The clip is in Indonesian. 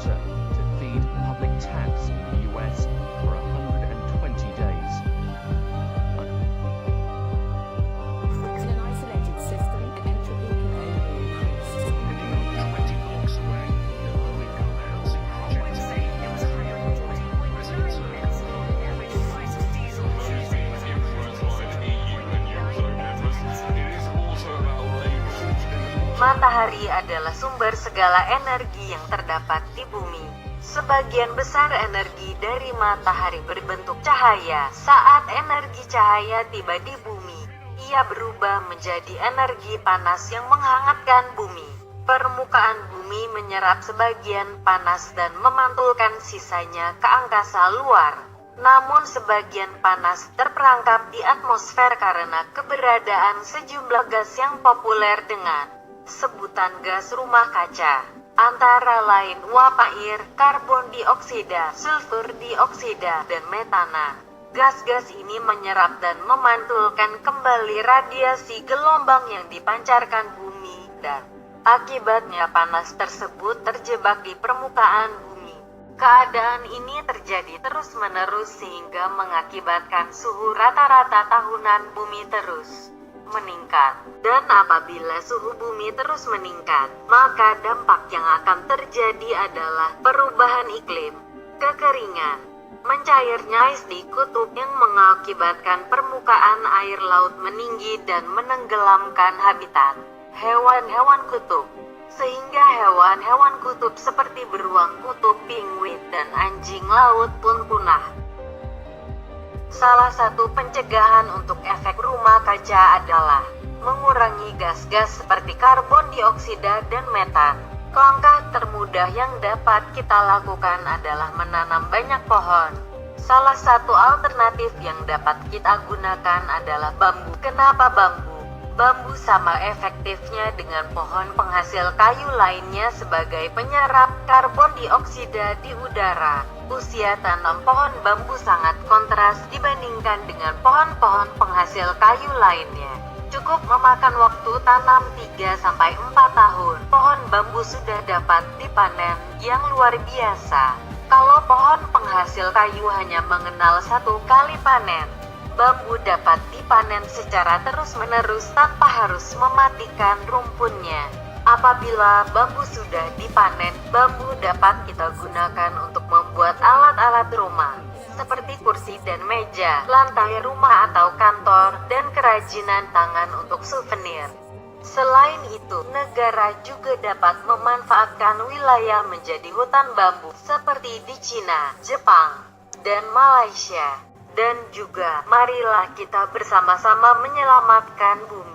water to feed public tax in the US for 120 days. In an isolated system, entropy can only increase. Living 20 blocks away, the low-income housing project. Residents are Matahari adalah sumber segala energi yang terdapat di bumi. Sebagian besar energi dari matahari berbentuk cahaya. Saat energi cahaya tiba di bumi, ia berubah menjadi energi panas yang menghangatkan bumi. Permukaan bumi menyerap sebagian panas dan memantulkan sisanya ke angkasa luar. Namun sebagian panas terperangkap di atmosfer karena keberadaan sejumlah gas yang populer dengan sebutan gas rumah kaca, antara lain uap air, karbon dioksida, sulfur dioksida, dan metana. Gas-gas ini menyerap dan memantulkan kembali radiasi gelombang yang dipancarkan bumi, dan akibatnya panas tersebut terjebak di permukaan bumi. Keadaan ini terjadi terus-menerus sehingga mengakibatkan suhu rata-rata tahunan bumi terus meningkat. Dan apabila suhu bumi terus meningkat, maka dampak yang akan terjadi adalah perubahan iklim, kekeringan, mencairnya es di kutub yang mengakibatkan permukaan air laut meninggi dan menenggelamkan habitat hewan-hewan kutub, sehingga hewan-hewan kutub seperti beruang kutub, penguin, dan anjing laut pun punah. Salah satu pencegahan untuk efek rumah kaca adalah mengurangi gas-gas seperti karbon dioksida dan metan. Langkah termudah yang dapat kita lakukan adalah menanam banyak pohon. Salah satu alternatif yang dapat kita gunakan adalah bambu. Kenapa bambu? Bambu sama efektifnya dengan pohon penghasil kayu lainnya sebagai penyerap karbon dioksida di udara. Usia tanam pohon bambu sangat kontras dibandingkan dengan pohon-pohon penghasil kayu lainnya. Cukup memakan waktu tanam 3-4 tahun. Pohon bambu sudah dapat dipanen, yang luar biasa. Kalau pohon penghasil kayu hanya mengenal 1 kali panen, bambu dapat dipanen secara terus-menerus tanpa harus mematikan rumputnya. Apabila bambu sudah dipanen, bambu dapat kita gunakan untuk membuat alat-alat rumah, seperti kursi dan meja, lantai rumah atau kantor, dan kerajinan tangan untuk souvenir. Selain itu, negara juga dapat memanfaatkan wilayah menjadi hutan bambu, seperti di Cina, Jepang, dan Malaysia. Dan juga, marilah kita bersama-sama menyelamatkan bumi.